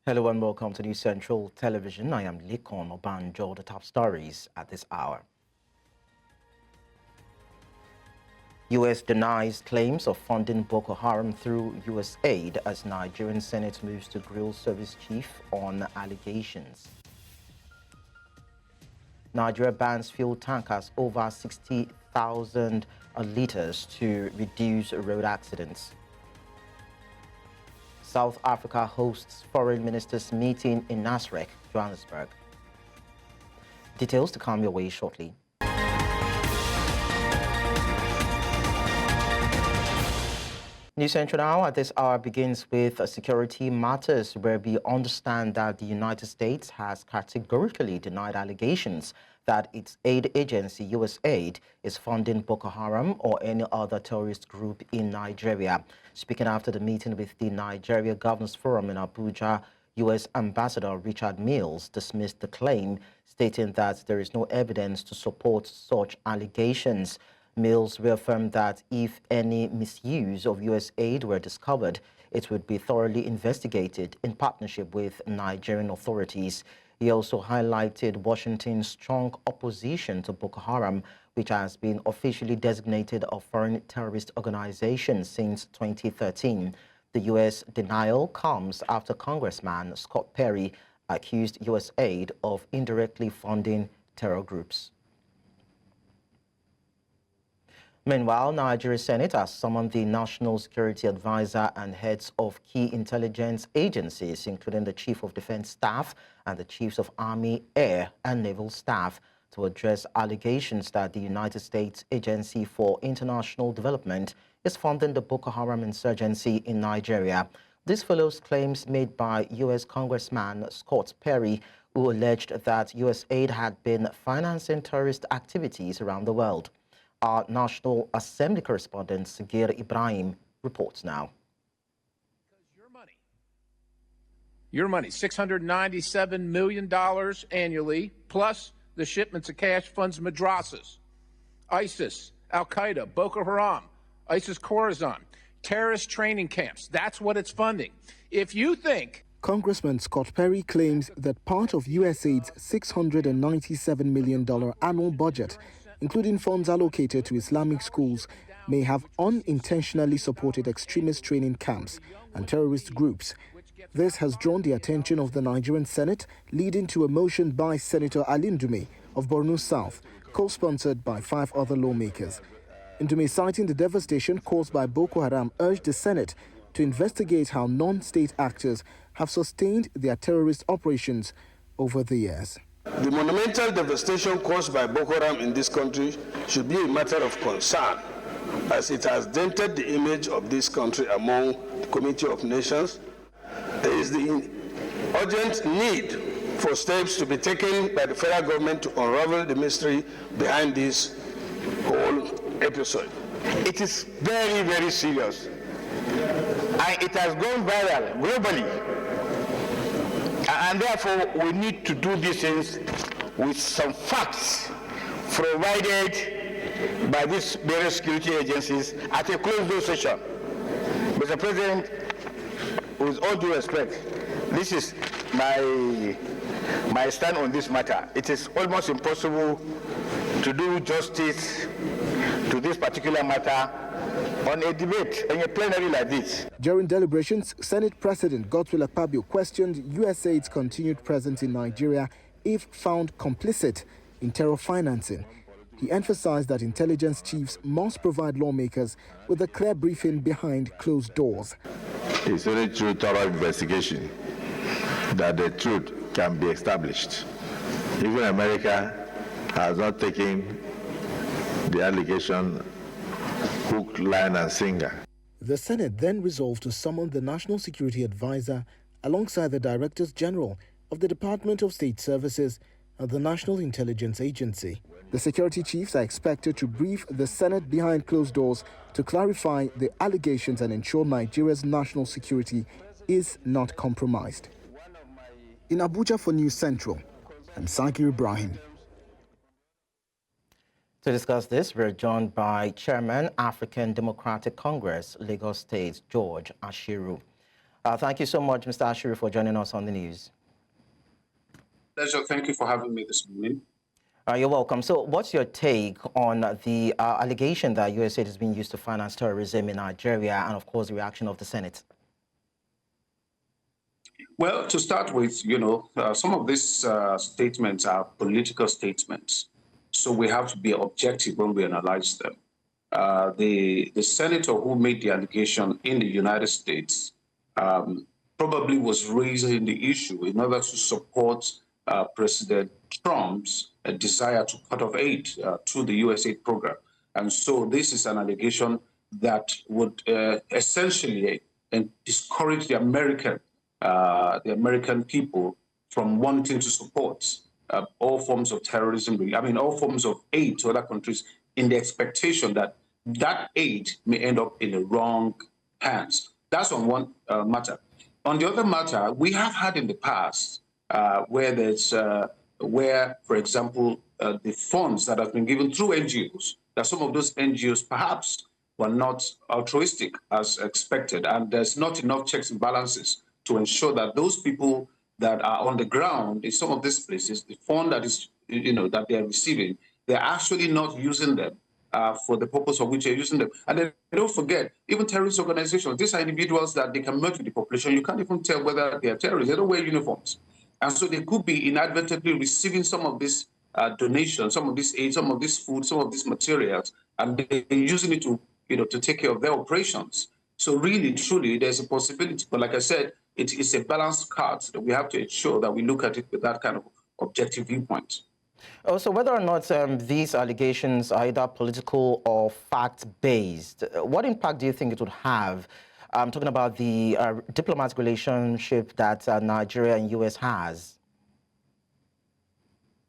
Hello and welcome to News Central Television. I am Likon Obanjo. The top stories at this hour. U.S. denies claims of funding Boko Haram through USAID as Nigerian Senate moves to grill service chief on allegations. Nigeria bans fuel tankers over 60,000 litres to reduce road accidents. South Africa hosts foreign ministers meeting in Nasrec, Johannesburg. Details to come your way shortly. News Central now at this hour begins with security matters, where we understand that the United States has categorically denied allegations that its aid agency, USAID, is funding Boko Haram or any other terrorist group in Nigeria. Speaking after the meeting with the Nigeria Governors Forum in Abuja, U.S. Ambassador Richard Mills dismissed the claim, stating that there is no evidence to support such allegations. Mills reaffirmed that if any misuse of U.S. aid were discovered, it would be thoroughly investigated in partnership with Nigerian authorities. He also highlighted Washington's strong opposition to Boko Haram, which has been officially designated a foreign terrorist organization since 2013. The U.S. denial comes after Congressman Scott Perry accused USAID of indirectly funding terror groups. Meanwhile, Nigeria's Senate has summoned the National Security Advisor and heads of key intelligence agencies, including the Chief of Defense Staff and the Chiefs of Army, Air, and Naval Staff, to address allegations that the United States Agency for International Development is funding the Boko Haram insurgency in Nigeria. This follows claims made by U.S. Congressman Scott Perry, who alleged that USAID had been financing terrorist activities around the world. Our National Assembly correspondent, Sagir Ibrahim, reports now. Your money, $697 million annually, plus the shipments of cash funds madrasas, ISIS, Al-Qaeda, Boko Haram, ISIS Khorasan, terrorist training camps. That's what it's funding. If you think... Congressman Scott Perry claims that part of USAID's $697 million annual budget, including funds allocated to Islamic schools, may have unintentionally supported extremist training camps and terrorist groups. This has drawn the attention of the Nigerian Senate, leading to a motion by Senator Ali Ndume of Borno South, co-sponsored by 5 other lawmakers. Ndume, citing the devastation caused by Boko Haram, urged the Senate to investigate how non-state actors have sustained their terrorist operations over the years. The monumental devastation caused by Boko Haram in this country should be a matter of concern, as it has dented the image of this country among the Community of Nations. There is the urgent need for steps to be taken by the federal government to unravel the mystery behind this whole episode. It is very, very serious, and it has gone viral globally. And therefore, we need to do these things with some facts provided by these various security agencies at a closed-door session. Mr. President, with all due respect, this is my stand on this matter. It is almost impossible to do justice to this particular matter on a debate, in a plenary like this. During deliberations, Senate President Godswill Akpabio questioned USAID's continued presence in Nigeria if found complicit in terror financing. He emphasized that intelligence chiefs must provide lawmakers with a clear briefing behind closed doors. It's only through thorough investigation that the truth can be established. Even America has not taken the allegation hook, line, and sinker. The Senate then resolved to summon the National Security Advisor alongside the Directors General of the Department of State Services and the National Intelligence Agency. The security chiefs are expected to brief the Senate behind closed doors to clarify the allegations and ensure Nigeria's national security is not compromised. In Abuja for News Central, I'm Sagir Ibrahim. To discuss this, we're joined by Chairman, African Democratic Congress, Lagos State, George Ashiru. Thank you so much, Mr. Ashiri, for joining us on the news. Pleasure. Thank you for having me this morning. You're welcome. So what's your take on the allegation that USAID is being used to finance terrorism in Nigeria and, of course, the reaction of the Senate? Well, to start with, some of these statements are political statements. So we have to be objective when we analyze them. The senator who made the allegation in the United States probably was raising the issue in order to support President Trump's desire to cut off aid to the USAID program. And so this is an allegation that would essentially discourage the American people from wanting to support all forms of terrorism, all forms of aid to other countries, in the expectation that that aid may end up in the wrong hands. That's on one matter. On the other matter, we have had in the past where, for example, the funds that have been given through NGOs, that some of those NGOs perhaps were not altruistic as expected, and there's not enough checks and balances to ensure that those people that are on the ground in some of these places, the fund that is, that they are receiving, they're actually not using them for the purpose for which they're using them. And then don't forget, even terrorist organizations, these are individuals that they can merge with the population. You can't even tell whether they are terrorists. They don't wear uniforms. And so they could be inadvertently receiving some of this donations, some of this aid, some of this food, some of these materials, and they're using it to, to take care of their operations. So really, truly, there's a possibility. But like I said, it's a balanced card that we have to ensure that we look at it with that kind of objective viewpoint. Also, whether or not these allegations are either political or fact-based, what impact do you think it would have? I'm talking about the diplomatic relationship that Nigeria and U.S. has.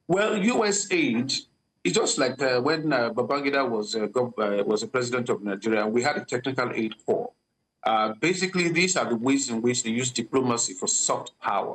Well, USAID, it's just like when Babangida was the president of Nigeria, we had a technical aid corps. Basically, these are the ways in which they use diplomacy for soft power.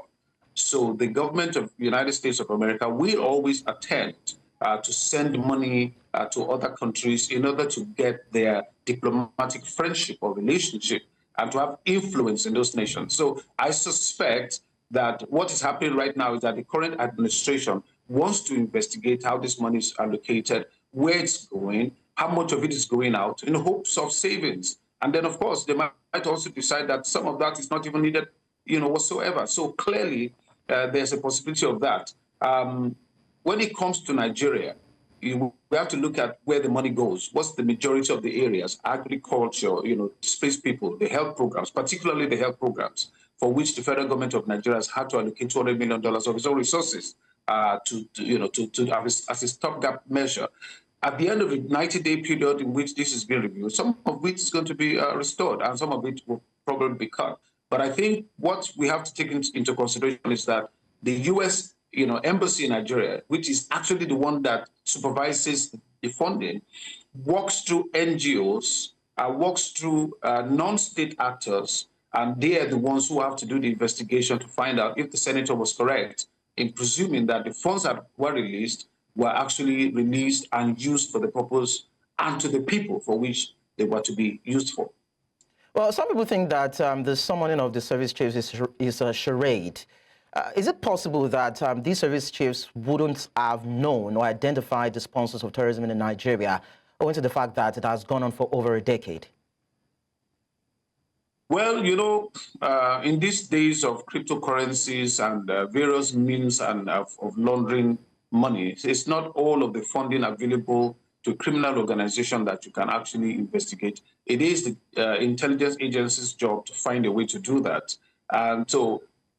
So the government of the United States of America will always attempt to send money to other countries in order to get their diplomatic friendship or relationship and to have influence in those nations. So I suspect that what is happening right now is that the current administration wants to investigate how this money is allocated, where it's going, how much of it is going out, in hopes of savings. And then, of course, they might also decide that some of that is not even needed, whatsoever. So clearly, there's a possibility of that. When it comes to Nigeria, we have to look at where the money goes. What's the majority of the areas? Agriculture, displaced people, the health programs, particularly the health programs, for which the federal government of Nigeria has had to allocate $200 million of its own resources as a stopgap measure. At the end of the 90-day period in which this is being reviewed, some of which is going to be restored and some of it will probably be cut. But I think what we have to take into consideration is that the U.S. embassy in Nigeria, which is actually the one that supervises the funding, works through NGOs, works through non-state actors, and they are the ones who have to do the investigation to find out if the senator was correct in presuming that the funds that were released were actually released and used for the purpose and to the people for which they were to be used for. Well, some people think that the summoning of the service chiefs is a charade. Is it possible that these service chiefs wouldn't have known or identified the sponsors of terrorism in Nigeria, owing to the fact that it has gone on for over a decade? Well, in these days of cryptocurrencies and various means and of laundering money, it's not all of the funding available to a criminal organization that you can actually investigate. It is the intelligence agency's job to find a way to do that.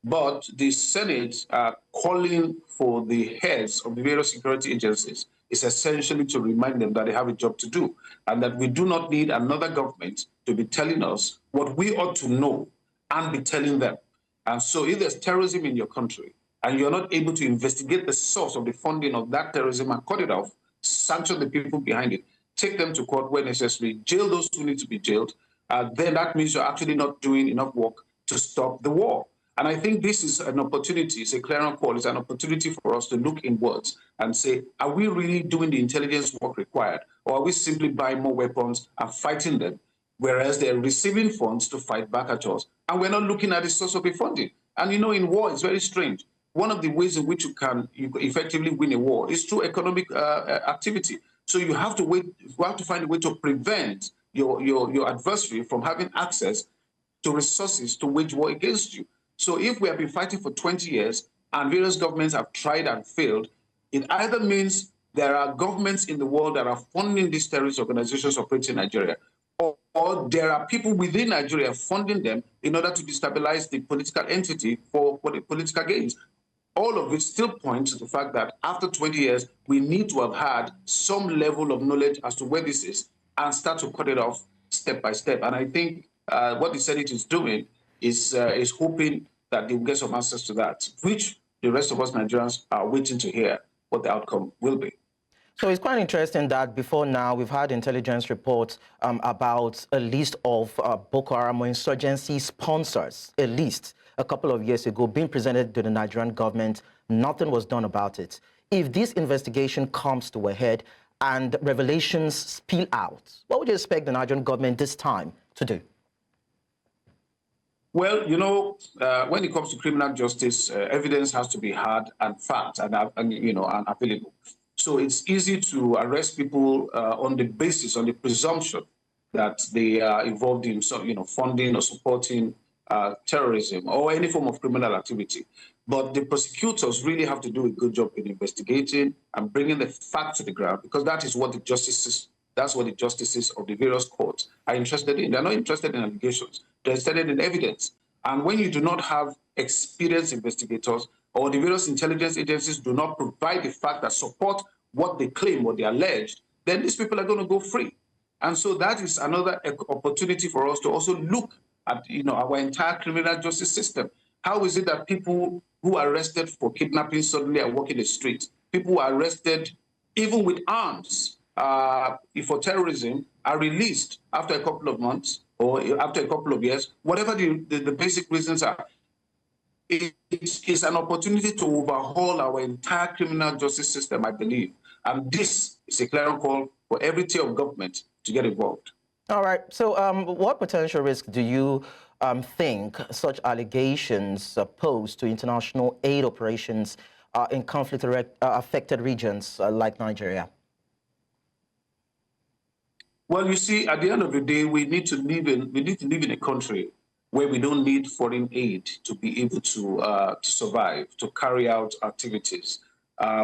But the Senate calling for the heads of the various security agencies is essentially to remind them that they have a job to do and that we do not need another government to be telling us what we ought to know and be telling them. And so if there's terrorism in your country and you're not able to investigate the source of the funding of that terrorism and cut it off, sanction the people behind it, take them to court where necessary, jail those who need to be jailed, then that means you're actually not doing enough work to stop the war. And I think this is an opportunity, it's a clarion call, it's an opportunity for us to look inwards and say, are we really doing the intelligence work required? Or are we simply buying more weapons and fighting them? whereas they're receiving funds to fight back at us. And we're not looking at the source of the funding. And you know, in war, it's very strange. One of the ways in which you can effectively win a war is through economic activity. So you have to find a way to prevent your adversary from having access to resources to wage war against you. So if we have been fighting for 20 years and various governments have tried and failed, it either means there are governments in the world that are funding these terrorist organizations operating in Nigeria, or there are people within Nigeria funding them in order to destabilize the political entity for the political gains. All of it still points to the fact that after 20 years, we need to have had some level of knowledge as to where this is and start to cut it off step by step. And I think what the Senate is doing is hoping that they will get some answers to that, which the rest of us Nigerians are waiting to hear what the outcome will be. So it's quite interesting that before now we've had intelligence reports about a list of Boko Haram insurgency sponsors, a list a couple of years ago being presented to the Nigerian government. Nothing was done about it. If this investigation comes to a head and revelations spill out, what would you expect the Nigerian government this time to do? Well, you know, when it comes to criminal justice, evidence has to be hard and fact and available. So it's easy to arrest people on the presumption that they are involved in funding or supporting terrorism or any form of criminal activity. But the prosecutors really have to do a good job in investigating and bringing the facts to the ground, because that is what the justices of the various courts are interested in. They're not interested in allegations. They're interested in evidence. And when you do not have experienced investigators, or the various intelligence agencies do not provide the facts that support what they claim, what they allege, then these people are going to go free. And so that is another opportunity for us to also look at our entire criminal justice system. How is it that people who are arrested for kidnapping suddenly are walking the streets? People who are arrested even with arms for terrorism are released after a couple of months or after a couple of years, whatever the basic reasons are. It is an opportunity to overhaul our entire criminal justice system, I believe. And this is a clear call for every tier of government to get involved. All right. So what potential risk do you think such allegations pose to international aid operations in conflict-affected regions like Nigeria? Well, you see, at the end of the day, we need to live in a country where we don't need foreign aid to be able to survive, to carry out activities,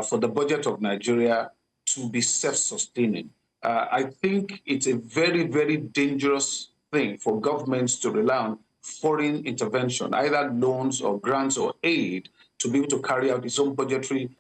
for the budget of Nigeria to be self-sustaining. I think it's a very, very dangerous thing for governments to rely on foreign intervention, either loans or grants or aid, to be able to carry out its own budgetary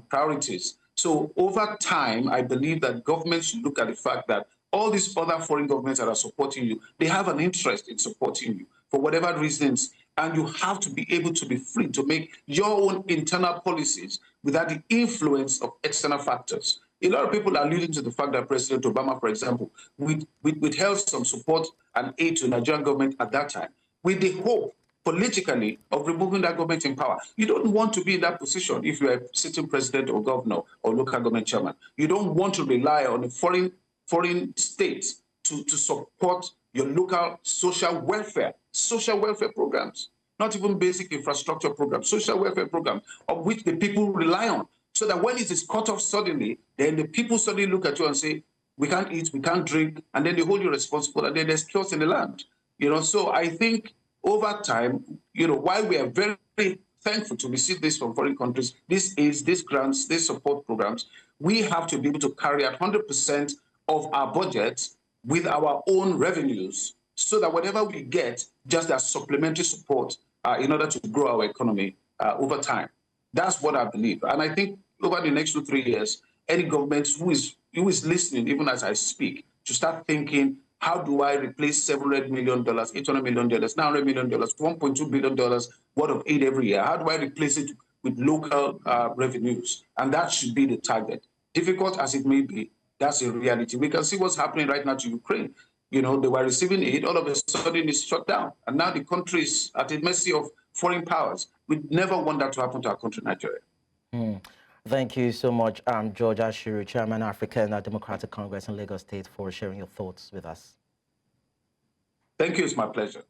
priorities. So over time, I believe that governments should look at the fact that all these other foreign governments that are supporting you, they have an interest in supporting you for whatever reasons, and you have to be able to be free to make your own internal policies without the influence of external factors. A lot of people are alluding to the fact that President Obama, for example, withheld some support and aid to the Nigerian government at that time with the hope politically of removing that government in power. You don't want to be in that position if you're a sitting president or governor or local government chairman. You don't want to rely on a foreign states to support your local social welfare programs, not even basic infrastructure programs, social welfare programs, of which the people rely on. So that when it is cut off suddenly, then the people suddenly look at you and say, we can't eat, we can't drink, and then they hold you responsible, and then there's chaos in the land. So I think over time, while we are very, very thankful to receive this from foreign countries, this aids, these grants, these support programs, we have to be able to carry out 100% of our budget with our own revenues, so that whatever we get, just as supplementary support in order to grow our economy over time. That's what I believe. And I think over the next 2-3 years, any government who is listening, even as I speak, to start thinking, how do I replace $700 million, $800 million, $900 million, $1.2 billion worth of aid every year? How do I replace it with local revenues? And that should be the target. Difficult as it may be, that's a reality. We can see what's happening right now to Ukraine. They were receiving aid, all of a sudden it's shut down. And now the country is at the mercy of foreign powers. We'd never want that to happen to our country, Nigeria. Thank you so much, George Ashiru, Chairman, African Democratic Congress in Lagos State, for sharing your thoughts with us. Thank you. It's my pleasure.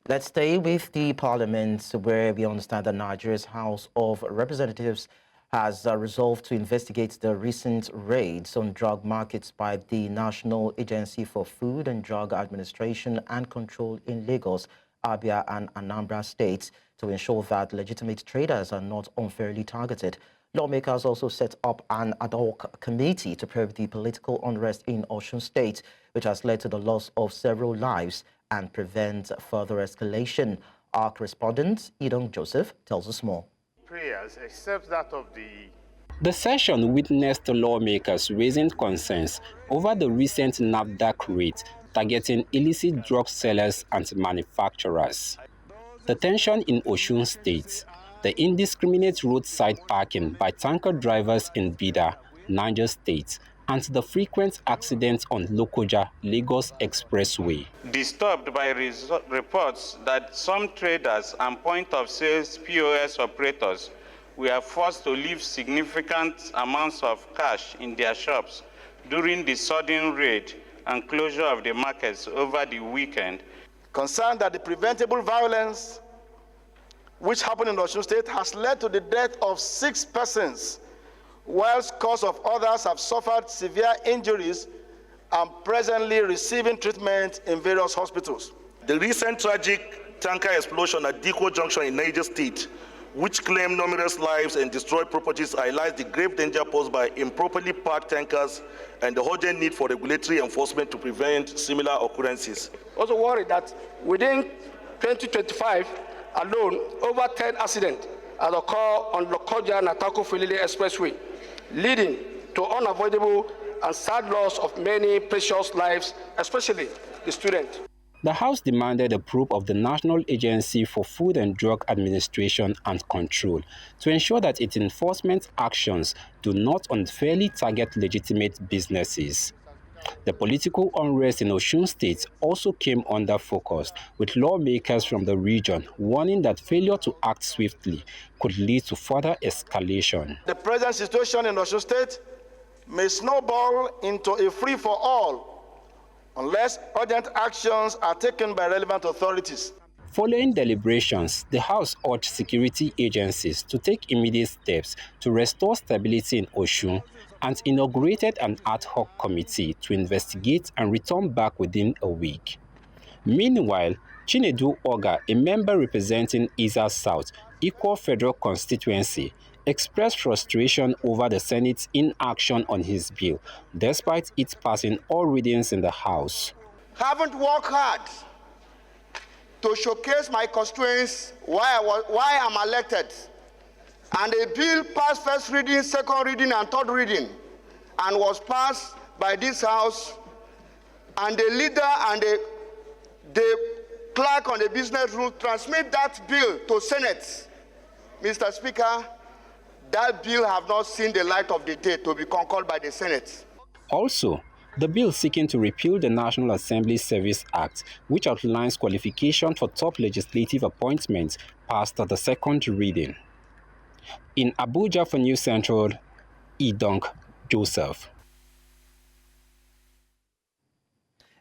Let's stay with the parliament, where we understand that Nigeria's House of Representatives has resolved to investigate the recent raids on drug markets by the National Agency for Food and Drug Administration and Control in Lagos, Abia, and Anambra states to ensure that legitimate traders are not unfairly targeted. Lawmakers also set up an ad hoc committee to probe the political unrest in Osun State, which has led to the loss of several lives and prevent further escalation. Our correspondent, Idong Joseph, tells us more. Prayers, except that of The session witnessed lawmakers raising concerns over the recent NAFDAC raid targeting illicit drug sellers and manufacturers. The tension in Osun State, the indiscriminate roadside parking by tanker drivers in Bida, Niger State, and the frequent accidents on Lokoja, Lagos Expressway. disturbed by reports that some traders and point-of-sales POS operators were forced to leave significant amounts of cash in their shops during the sudden raid and closure of the markets over the weekend. Concerned that the preventable violence which happened in Osun State has led to the death of 6 persons, while scores of others have suffered severe injuries and presently receiving treatment in various hospitals. The recent tragic tanker explosion at Diko Junction in Niger State, which claimed numerous lives and destroyed properties, highlights the grave danger posed by improperly parked tankers and the urgent need for regulatory enforcement to prevent similar occurrences. Also worried that within 2025 alone, over 10 accidents have occurred on Lokoja Natako Filili Expressway, leading to unavoidable and sad loss of many precious lives, especially the students. The House demanded a probe of the National Agency for Food and Drug Administration and Control to ensure that its enforcement actions do not unfairly target legitimate businesses. The political unrest in Osun State also came under focus, with lawmakers from the region warning that failure to act swiftly could lead to further escalation. The present situation in Osun State may snowball into a free-for-all unless urgent actions are taken by relevant authorities. Following deliberations, the House urged security agencies to take immediate steps to restore stability in Osun and inaugurated an ad hoc committee to investigate and return back within a week. Meanwhile, Chinedu Oga, a member representing Isa South, Equal Federal Constituency, expressed frustration over the Senate's inaction on his bill, despite it passing all readings in the House. Haven't worked hard to showcase my constituents why I'm elected. And a bill passed first reading, second reading, and third reading, and was passed by this House, and the leader and the clerk on the business rule transmit that bill to Senate. Mr. Speaker, that bill have not seen the light of the day to be concurred by the Senate. Also, the bill seeking to repeal the National Assembly Service Act, which outlines qualifications for top legislative appointments, passed at the second reading. In Abuja for News Central, Idong Joseph.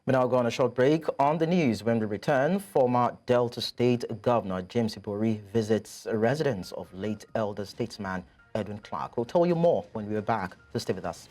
We now go on a short break. On the news, when we return, former Delta State Governor James Ibori visits residents of late elder statesman Edwin Clark. We'll tell you more when we're back. So stay with us.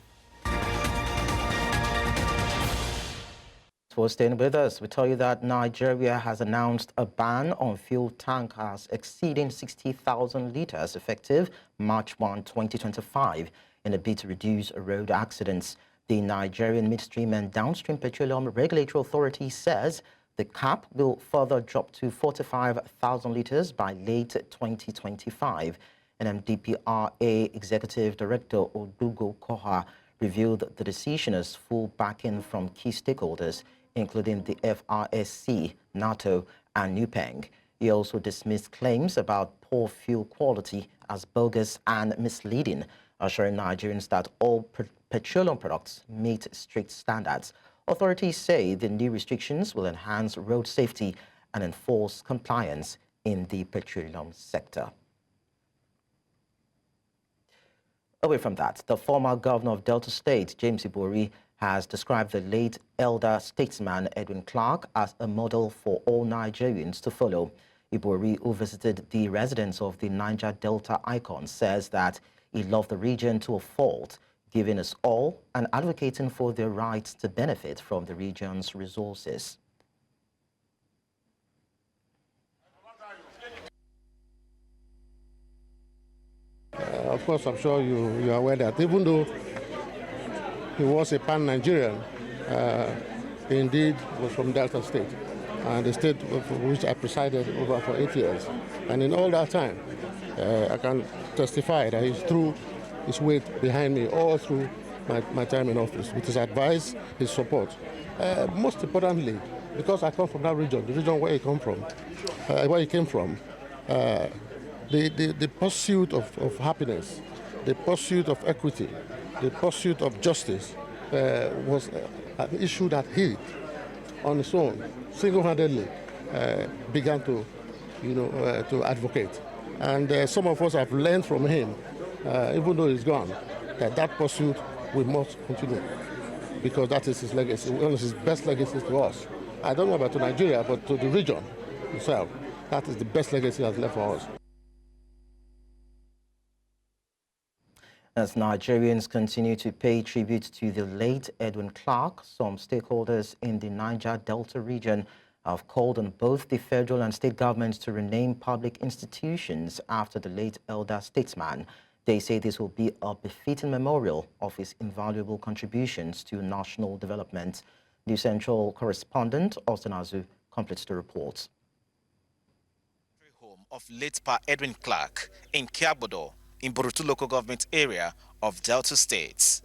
For staying with us, we tell you that Nigeria has announced a ban on fuel tankers exceeding 60,000 litres effective March 1, 2025 in a bid to reduce road accidents. The Nigerian Midstream and Downstream Petroleum Regulatory Authority says the cap will further drop to 45,000 litres by late 2025. NMDPRA Executive Director Odugo Koha revealed the decision as full backing from key stakeholders, including the FRSC, NATO, and NUPENG. He also dismissed claims about poor fuel quality as bogus and misleading, assuring Nigerians that all petroleum products meet strict standards. Authorities say the new restrictions will enhance road safety and enforce compliance in the petroleum sector. Away from that, the former governor of Delta State, James Ibori, has described the late elder statesman Edwin Clark as a model for all Nigerians to follow. Ibori, who visited the residence of the Niger Delta icon, says that he loved the region to a fault, giving us all and advocating for their rights to benefit from the region's resources. Of course, I'm sure you are aware that even though he was a pan-Nigerian, he indeed was from Delta State, and the state for which I presided over for 8 years. And in all that time, I can testify that he threw his weight behind me all through my time in office, with his advice, his support. Most importantly, because I come from that region, the region where he came from, the pursuit of happiness, the pursuit of equity, the pursuit of justice was an issue that he, on his own, single-handedly, began to advocate. And some of us have learned from him, even though he's gone, that pursuit we must continue, because that is his legacy, one of his best legacies to us. I don't know about to Nigeria, but to the region itself, that is the best legacy he has left for us. As Nigerians continue to pay tribute to the late Edwin Clark, some stakeholders in the Niger Delta region have called on both the federal and state governments to rename public institutions after the late elder statesman. They say this will be a befitting memorial of his invaluable contributions to national development. New Central correspondent Austin Azu completes the report. Home of late Pa Edwin Clark in Kiabodo, in Borutu local government area of Delta States.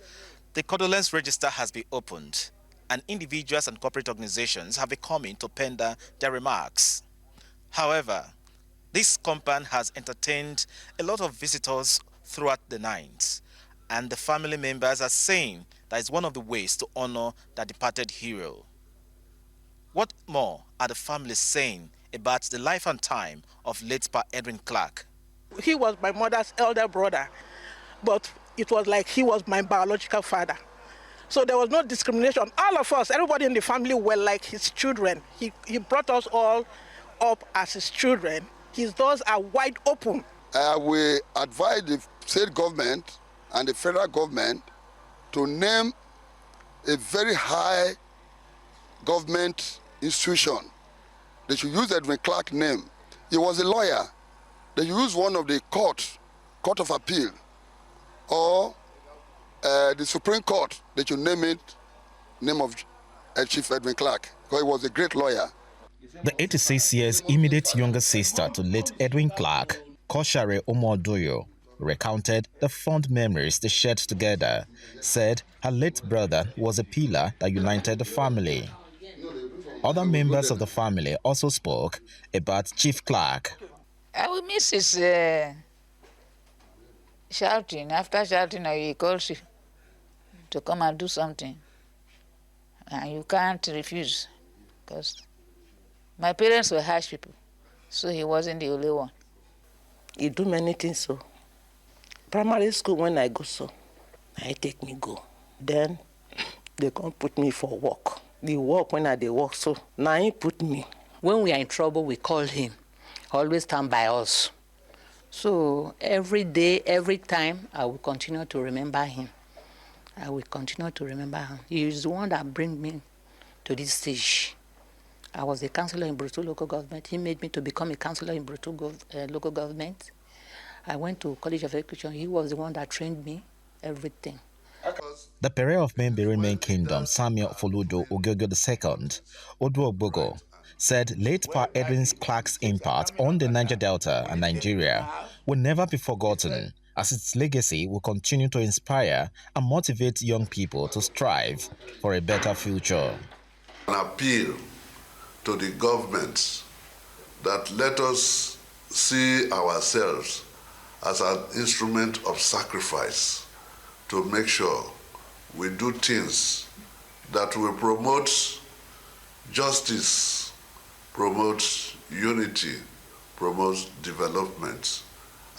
The condolence register has been opened, and individuals and corporate organizations have been coming to pender their remarks. However, this compound has entertained a lot of visitors throughout the night, and the family members are saying that it's one of the ways to honor the departed hero. What more are the families saying about the life and time of late Pa Edwin Clark? He was my mother's elder brother, but it was like he was my biological father. So there was no discrimination. All of us, everybody in the family were like his children. He brought us all up as his children. His doors are wide open. We advise the state government and the federal government to name a very high government institution. They should use Edwin Clark's name. He was a lawyer. They use one of the court of appeal, or the Supreme Court. They should name it name of Chief Edwin Clark, because he was a great lawyer. The 86 years immediate younger sister to late Edwin Clark, Koshare Omodoyo, recounted the fond memories they shared together, said her late brother was a pillar that united the family. Other members of the family also spoke about Chief Clark. I will miss his shouting. After shouting, he calls you to come and do something. And you can't refuse, because my parents were harsh people, so he wasn't the only one. He do many things so. Primary school, when I go so, I take me go. Then they come put me for work. The work when I dey work so, now he put me. When we are in trouble, we call him. Always stand by us. So every day, every time, I will continue to remember him. I will continue to remember him. He is the one that bring me to this stage. I was a councillor in Borutu local government. He made me to become a councillor in Borutu local government. I went to College of Education. He was the one that trained me, everything. The Pere of Membere Main Kingdom, Samuel Foludo Ogogo II, Odu Ogbogo, said late Pa Edwin Clark's impact on the Niger Delta and Nigeria will never be forgotten, as its legacy will continue to inspire and motivate young people to strive for a better future. An appeal to the governments that let us see ourselves as an instrument of sacrifice to make sure we do things that will promote justice, promote unity, promote development,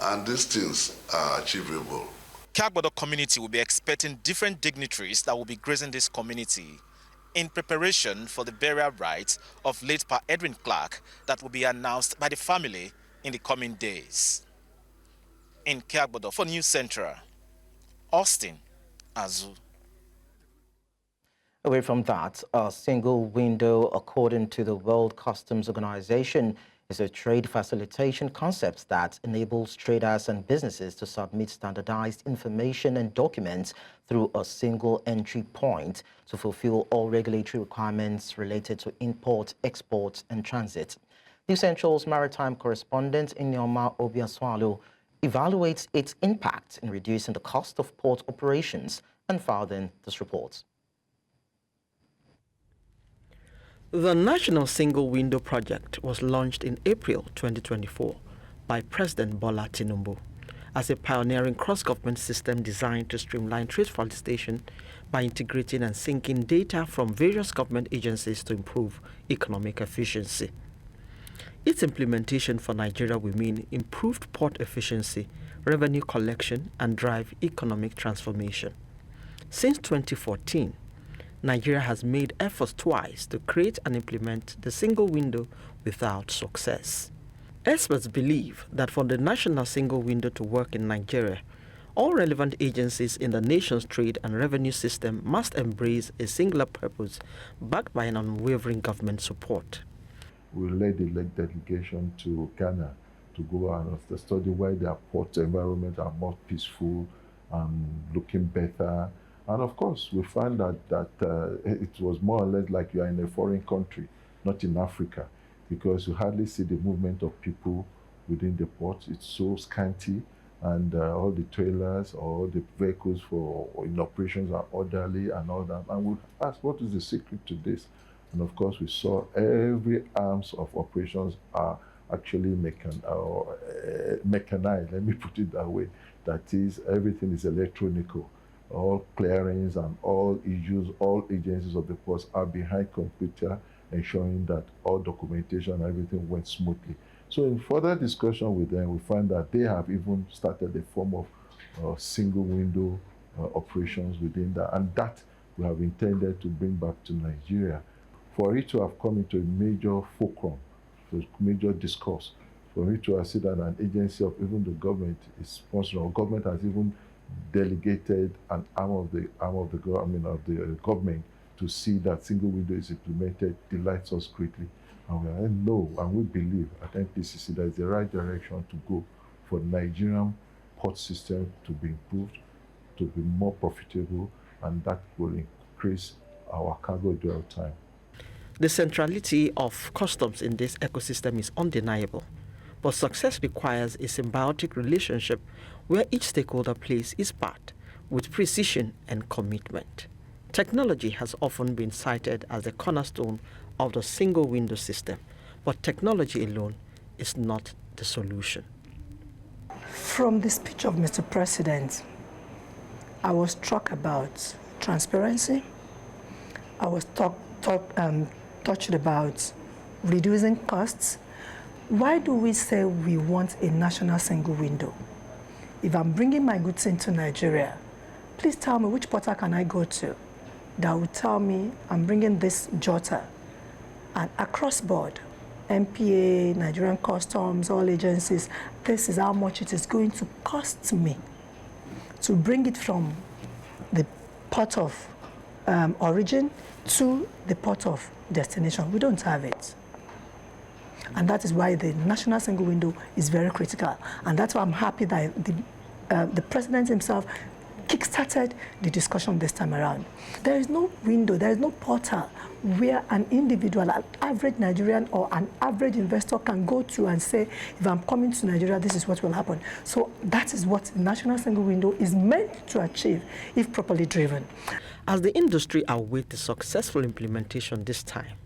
and these things are achievable. Kiagbodo community will be expecting different dignitaries that will be gracing this community in preparation for the burial rites of late Pa Edwin Clark that will be announced by the family in the coming days. In Kiagbodo for News Central, Austin Azu. Away from that, a single window, according to the World Customs Organization, is a trade facilitation concept that enables traders and businesses to submit standardized information and documents through a single entry point to fulfill all regulatory requirements related to import, export, and transit. New Central's maritime correspondent Inyoma Obiaswalo evaluates its impact in reducing the cost of port operations and filing this report. The National Single Window Project was launched in April 2024 by President Bola Tinubu as a pioneering cross-government system designed to streamline trade facilitation by integrating and syncing data from various government agencies to improve economic efficiency. Its implementation for Nigeria will mean improved port efficiency, revenue collection, and drive economic transformation. Since 2014, Nigeria has made efforts twice to create and implement the single window without success. Experts believe that for the national single window to work in Nigeria, all relevant agencies in the nation's trade and revenue system must embrace a singular purpose backed by an unwavering government support. We led the delegation to Ghana to go and study why their port environment are more peaceful and looking better. And of course, we found that it was more or less like you are in a foreign country, not in Africa, because you hardly see the movement of people within the port. It's so scanty, and all the trailers or the vehicles in operations are orderly and all that. And we asked, what is the secret to this? And of course, we saw every arms of operations are actually mechanized, let me put it that way. That is, everything is electronical. All clearings and all issues, all agencies of the ports are behind computer, ensuring that all documentation and everything went smoothly. So in further discussion with them, we find that they have even started a form of single window operations within that, and that we have intended to bring back to Nigeria. For it to have come into a major fulcrum, a major discourse, for it to have seen that an agency of even the government is sponsoring, or government has even delegated an arm of the government to see that single window is implemented delights us greatly. And we believe at NPCC that is the right direction to go for the Nigerian port system to be improved, to be more profitable, and that will increase our cargo dwell time. The centrality of customs in this ecosystem is undeniable, but success requires a symbiotic relationship where each stakeholder plays its part with precision and commitment. Technology has often been cited as the cornerstone of the single window system, but technology alone is not the solution. From the speech of Mr. President, I was struck about transparency. I was touched about reducing costs. Why do we say we want a national single window? If I'm bringing my goods into Nigeria, please tell me which portal can I go to that will tell me I'm bringing this jotter, and across board, MPA, Nigerian Customs, all agencies, this is how much it is going to cost me to bring it from the port of origin to the port of destination. We don't have it. And that is why the national single window is very critical. And that's why I'm happy that the president himself kickstarted the discussion this time around. There is no window, there is no portal where an individual, an average Nigerian or an average investor can go to and say, if I'm coming to Nigeria, this is what will happen. So that is what the national single window is meant to achieve if properly driven. As the industry awaits the successful implementation this time,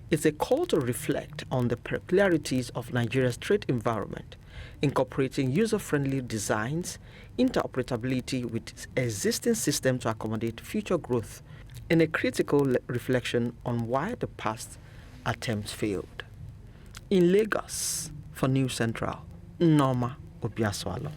it's a call to reflect on the peculiarities of Nigeria's trade environment, incorporating user-friendly designs, interoperability with existing systems to accommodate future growth, and a critical reflection on why the past attempts failed. In Lagos, for News Central, Norma Obiaswalo.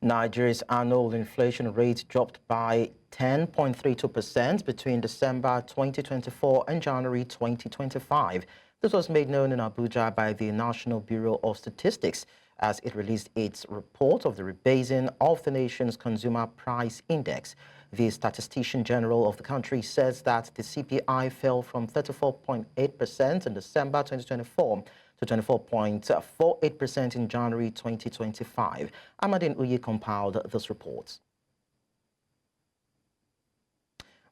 Nigeria's annual inflation rate dropped by 10.32% between December 2024 and January 2025. This was made known in Abuja by the National Bureau of Statistics as it released its report of the rebasing of the nation's consumer price index. The Statistician General of the country says that the CPI fell from 34.8% in December 2024 to 24.48% in January 2025. Amadine Uye compiled this report.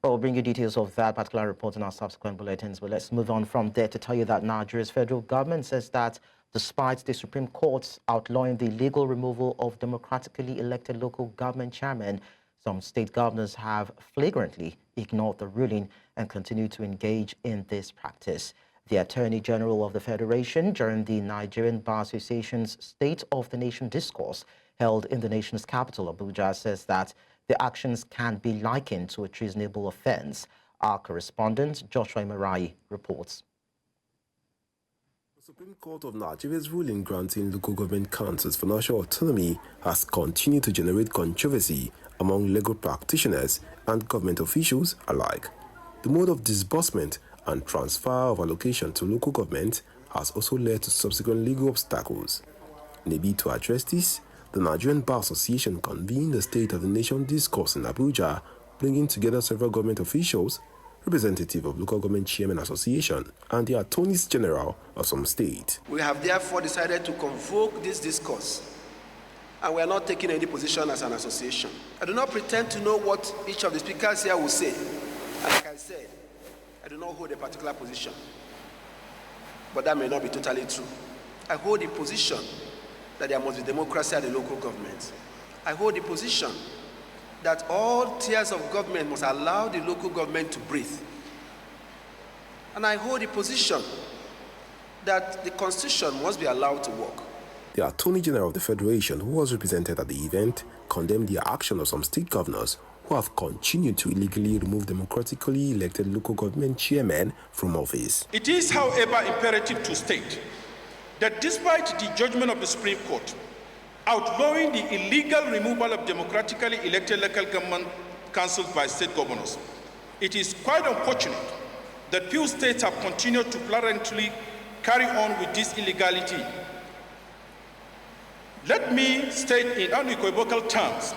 We'll bring you details of that particular report in our subsequent bulletins, but let's move on from there to tell you that Nigeria's federal government says that despite the Supreme Court's outlawing the legal removal of democratically elected local government chairmen, some state governors have flagrantly ignored the ruling and continue to engage in this practice. The Attorney General of the Federation, during the Nigerian Bar Association's State of the Nation discourse held in the nation's capital, Abuja, says that the actions can be likened to a treasonable offense. Our correspondent, Joshua Imarai, reports. The Supreme Court of Nigeria's ruling granting local government councils financial autonomy has continued to generate controversy among legal practitioners and government officials alike. The mode of disbursement and transfer of allocation to local government has also led to subsequent legal obstacles. In a bid to address this, the Nigerian Bar Association convened the State of the Nation discourse in Abuja, bringing together several government officials, representative of local government chairman association, and the attorneys general of some state. We have therefore decided to convoke this discourse, and we are not taking any position as an association. I do not pretend to know what each of the speakers here will say. And like I said, I do not hold a particular position, but that may not be totally true. I hold a position that there must be democracy at the local government. I hold a position that all tiers of government must allow the local government to breathe. And I hold a position that the Constitution must be allowed to work. The Attorney General of the Federation, who was represented at the event, condemned the action of some state governors who have continued to illegally remove democratically elected local government chairmen from office. It is, however, imperative to state that despite the judgment of the Supreme Court outlawing the illegal removal of democratically elected local government councils by state governors, it is quite unfortunate that few states have continued to flagrantly carry on with this illegality. Let me state in unequivocal terms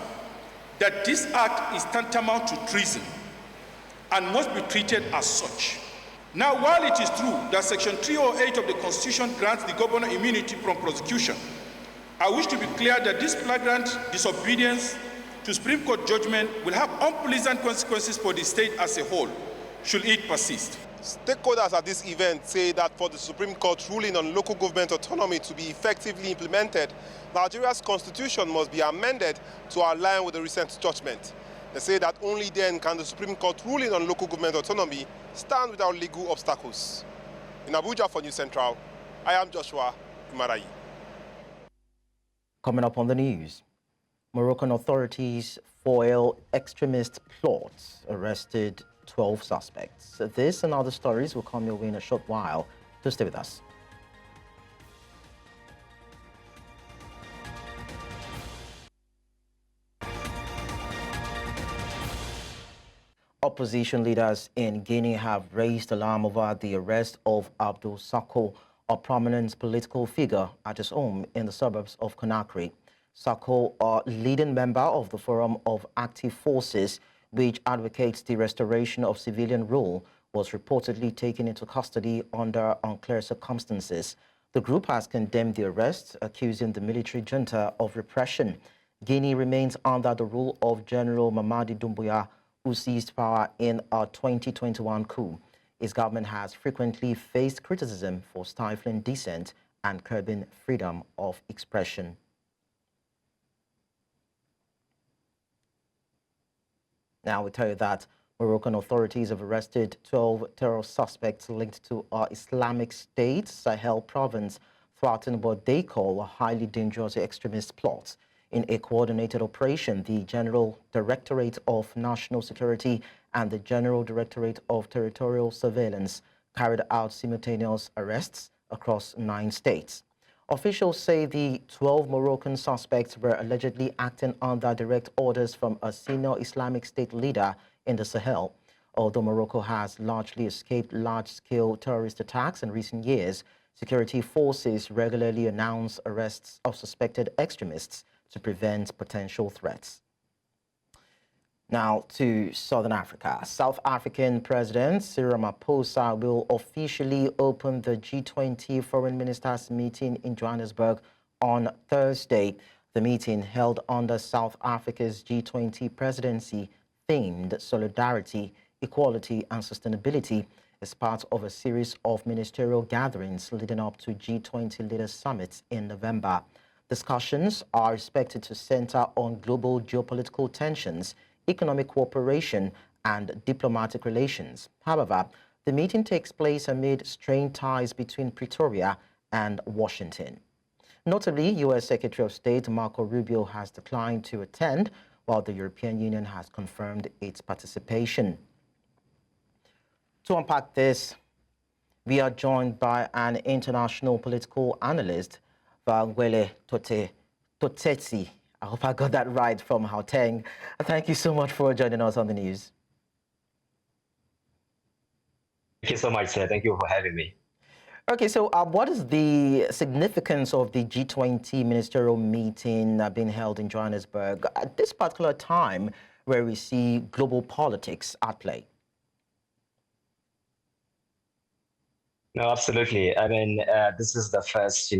that this act is tantamount to treason and must be treated as such. Now, while it is true that Section 308 of the Constitution grants the governor immunity from prosecution, I wish to be clear that this flagrant disobedience to Supreme Court judgment will have unpleasant consequences for the state as a whole, should it persist. Stakeholders at this event say that for the Supreme Court ruling on local government autonomy to be effectively implemented, Nigeria's constitution must be amended to align with the recent judgment. They say that only then can the Supreme Court ruling on local government autonomy stand without legal obstacles. In Abuja for News Central, I am Joshua Imarai. Coming up on the news, Moroccan authorities foil extremist plots, arrested 12 suspects. This and other stories will come your way in a short while. Do stay with us. Opposition leaders in Guinea have raised alarm over the arrest of Abdul Sako, a prominent political figure, at his home in the suburbs of Conakry. Sako, a leading member of the Forum of Active Forces, which advocates the restoration of civilian rule, was reportedly taken into custody under unclear circumstances. The group has condemned the arrest, accusing the military junta of repression. Guinea remains under the rule of General Mamadi Doumbouya, who seized power in a 2021 coup. His government has frequently faced criticism for stifling dissent and curbing freedom of expression. Now we tell you that Moroccan authorities have arrested 12 terror suspects linked to Islamic State Sahel province, thwarting what they call a highly dangerous extremist plot. In a coordinated operation, the General Directorate of National Security and the General Directorate of Territorial Surveillance carried out simultaneous arrests across 9 states. Officials say the 12 Moroccan suspects were allegedly acting under direct orders from a senior Islamic State leader in the Sahel. Although Morocco has largely escaped large-scale terrorist attacks in recent years, security forces regularly announce arrests of suspected extremists to prevent potential threats. Now to Southern Africa. South African President Cyril Ramaphosa will officially open the G20 Foreign Ministers meeting in Johannesburg on Thursday. The meeting, held under South Africa's G20 presidency, themed Solidarity, Equality and Sustainability, is part of a series of ministerial gatherings leading up to G20 Leaders Summit in November. Discussions are expected to center on global geopolitical tensions, economic cooperation and diplomatic relations. However, the meeting takes place amid strained ties between Pretoria and Washington. Notably, U.S. Secretary of State Marco Rubio has declined to attend, while the European Union has confirmed its participation. To unpack this, we are joined by an international political analyst, Vangwele Totsetsi. I hope I got that right, from Gauteng. Thank you so much for joining us on the news. Thank you so much, sir. Thank you for having me. Okay, so what is the significance of the G20 ministerial meeting being held in Johannesburg at this particular time where we see global politics at play? No, absolutely. I mean, this is the first,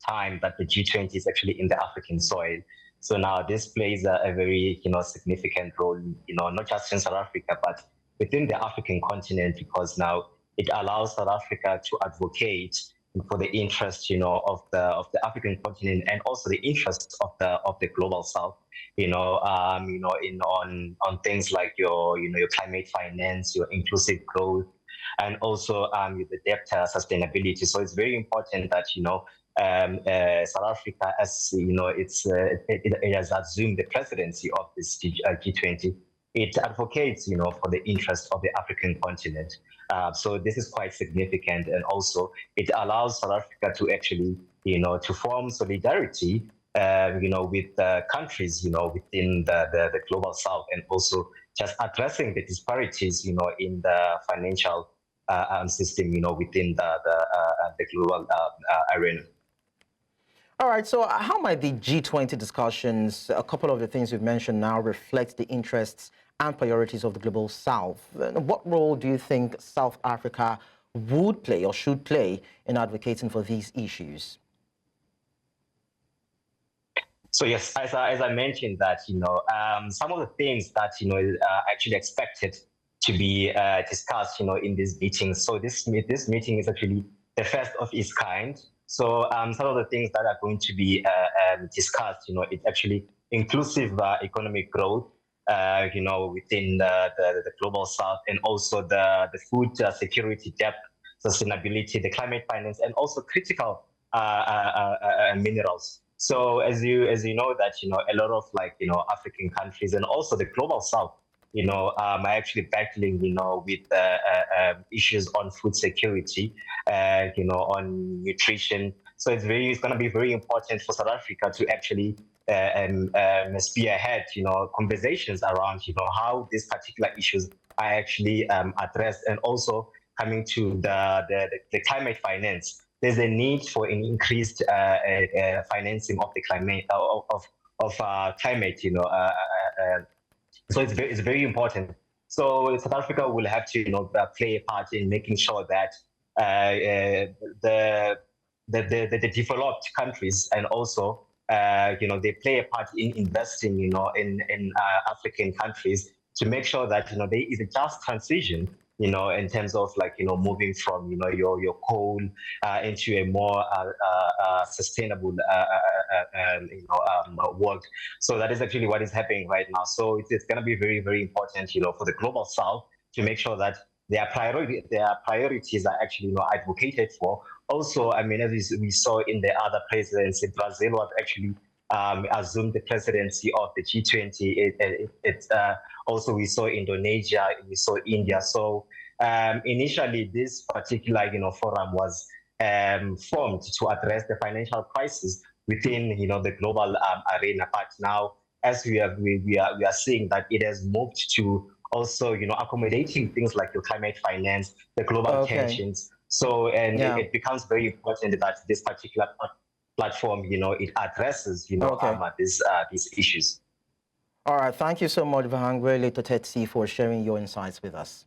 time that the G20 is actually in the African soil. So now this plays a very, significant role, not just in South Africa, but within the African continent, because now it allows South Africa to advocate for the interests, of the African continent, and also the interests of the global South, on things like your climate finance, your inclusive growth, and also the debt sustainability. So it's very important that South Africa, as it has assumed the presidency of this G20. It advocates, for the interest of the African continent. So this is quite significant, and also it allows South Africa to actually, to form solidarity, with countries, within the global South, and also just addressing the disparities, in the financial system, within the global arena. All right, so how might the G20 discussions, a couple of the things you've mentioned now, reflect the interests and priorities of the global South? What role do you think South Africa would play or should play in advocating for these issues? So yes, as I mentioned that, some of the things that, are actually expected to be discussed, in this meeting. So this meeting is actually the first of its kind. So some of the things that are going to be discussed, it's actually inclusive economic growth, within the global South, and also the food security, debt sustainability, the climate finance, and also critical minerals. So as you know that, a lot of African countries and also the global South, are actually battling, with issues on food security, on nutrition. So it's going to be very important for South Africa to actually spearhead, conversations around, how these particular issues are actually addressed, and also coming to the climate finance. There's a need for an increased financing of the climate of climate, so it's very important. So South Africa will have to, play a part in making sure that the developed countries, and also they play a part in investing, in African countries, to make sure that there is a just transition, in terms of moving from your coal into a more sustainable world. So that is actually what is happening right now. So it's going to be very, very important, for the global South, to make sure that their priorities are actually advocated for. Also, I mean, as we saw in the other presidency, Brazil was actually assumed the presidency of the G20. Also, we saw Indonesia, we saw India. So initially, this particular forum was formed to address the financial crisis within, the global arena. But now, as we are seeing that it has moved to also, accommodating things like the climate finance, the global tensions. So, and it becomes very important that this particular platform, it addresses, these issues. All right, thank you so much, Vahangwe Letotetsi, for sharing your insights with us.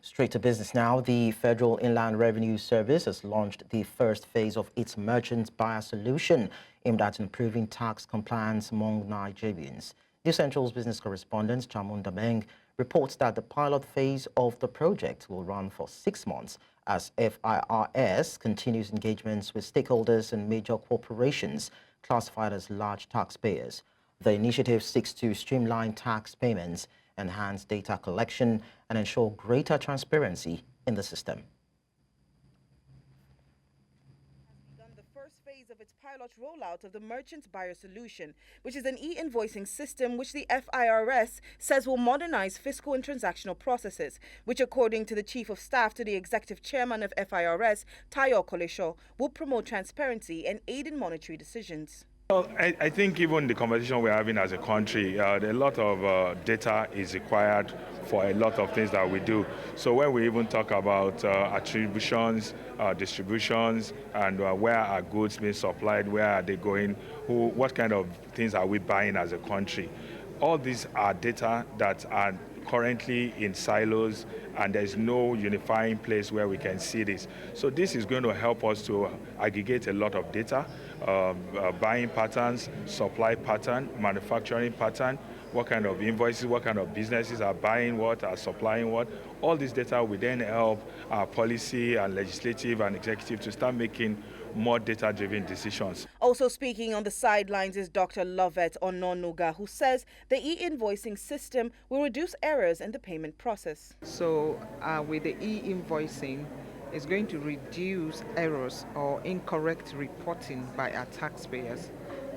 Straight to business now. The Federal Inland Revenue Service has launched the first phase of its merchant buyer solution aimed at improving tax compliance among Nigerians. The Central's business correspondent, Chamun Dabeng, reports that the pilot phase of the project will run for 6 months as FIRS continues engagements with stakeholders and major corporations classified as large taxpayers. The initiative seeks to streamline tax payments, enhance data collection, and ensure greater transparency in the system. The first phase of its pilot rollout of the merchant buyer solution, which is an e-invoicing system which the FIRS says will modernize fiscal and transactional processes, which according to the Chief of Staff to the Executive Chairman of FIRS, Tayo Kolesho, will promote transparency and aid in monetary decisions. Well, I think even the conversation we're having as a country, a lot of data is required for a lot of things that we do. So when we even talk about attributions, distributions, and where are goods being supplied, where are they going, what kind of things are we buying as a country, all these are data that are currently in silos, and there's no unifying place where we can see this. So this is going to help us to aggregate a lot of data, buying patterns, supply pattern, manufacturing pattern, what kind of invoices, what kind of businesses are buying what, are supplying what. All this data will then help our policy and legislative and executive to start making more data-driven decisions. Also speaking on the sidelines is Dr. Lovett Ononuga, who says the e-invoicing system will reduce errors in the payment process. So with the e-invoicing, it's going to reduce errors or incorrect reporting by our taxpayers.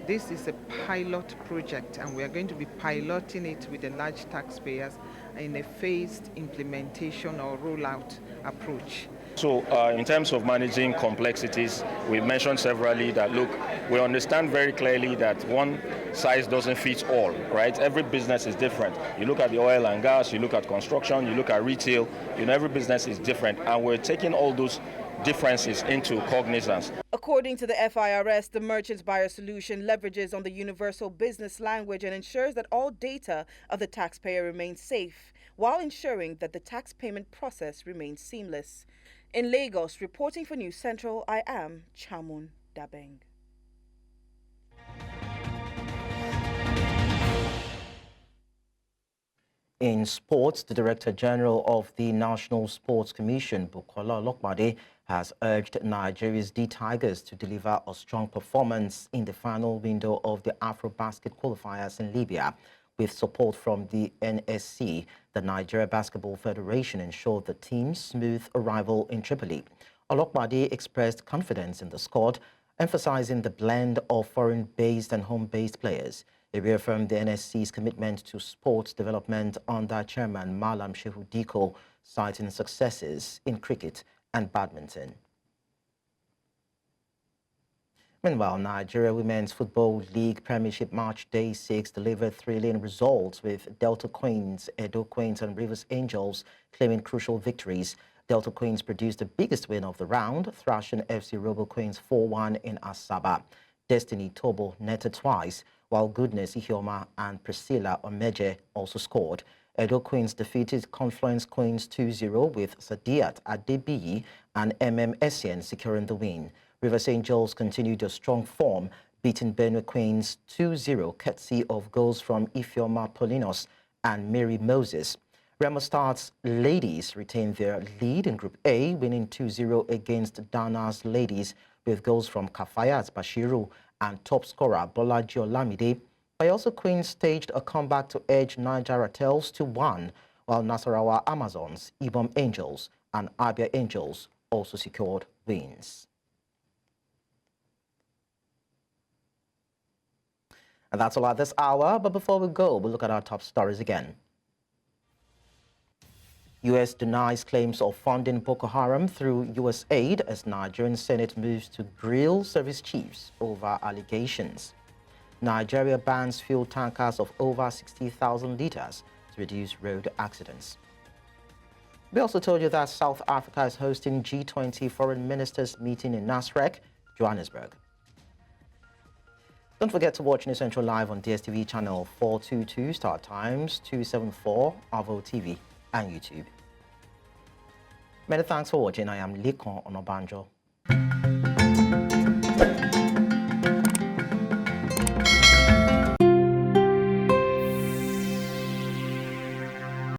This is a pilot project, and we are going to be piloting it with the large taxpayers in a phased implementation or rollout approach. So in terms of managing complexities, we mentioned severally that, look, we understand very clearly that one size doesn't fit all, right? Every business is different. You look at the oil and gas, you look at construction, you look at retail, every business is different, and we're taking all those differences into cognizance. According to the FIRS, the merchant buyer solution leverages on the universal business language and ensures that all data of the taxpayer remains safe, while ensuring that the tax payment process remains seamless. In Lagos, reporting for News Central, I am Chamun Dabeng. In sports, the Director General of the National Sports Commission, Bukola Olokpade, has urged Nigeria's D Tigers to deliver a strong performance in the final window of the AfroBasket qualifiers in Libya. With support from the NSC, the Nigeria Basketball Federation ensured the team's smooth arrival in Tripoli. Olokpade expressed confidence in the squad, emphasizing the blend of foreign-based and home-based players. He reaffirmed the NSC's commitment to sports development under Chairman Malam Shehu Diko, citing successes in cricket and badminton. Meanwhile, Nigeria Women's Football League Premiership Match Day 6 delivered thrilling results, with Delta Queens, Edo Queens and Rivers Angels claiming crucial victories. Delta Queens produced the biggest win of the round, thrashing FC Robo Queens 4-1 in Asaba. Destiny Tobo netted twice, while Goodness Ihioma and Priscilla Omeje also scored. Edo Queens defeated Confluence Queens 2-0, with Sadiat Adebiyi and Essien securing the win. Rivers Angels continued their strong form, beating Benue Queens 2-0, courtesy of goals from Ifeoma Polinos and Mary Moses. Remo Stars Ladies retained their lead in Group A, winning 2-0 against Dana's Ladies, with goals from Kafayat Bashiru and top scorer Bolaji Olamide. Bayelsa Queens staged a comeback to edge Niger Tels 2-1, while Nasarawa Amazons, Ibom Angels and Abia Angels also secured wins. And that's all at this hour, but before we go, we'll look at our top stories again. U.S. denies claims of funding Boko Haram through USAID as Nigerian Senate moves to grill service chiefs over allegations. Nigeria bans fuel tankers of over 60,000 litres to reduce road accidents. We also told you that South Africa is hosting G20 foreign ministers meeting in Nasrec, Johannesburg. Don't forget to watch News Central live on DSTV channel 422, Star Times 274, Avo TV, and YouTube. Many thanks for watching. I am Likon Onobanjo.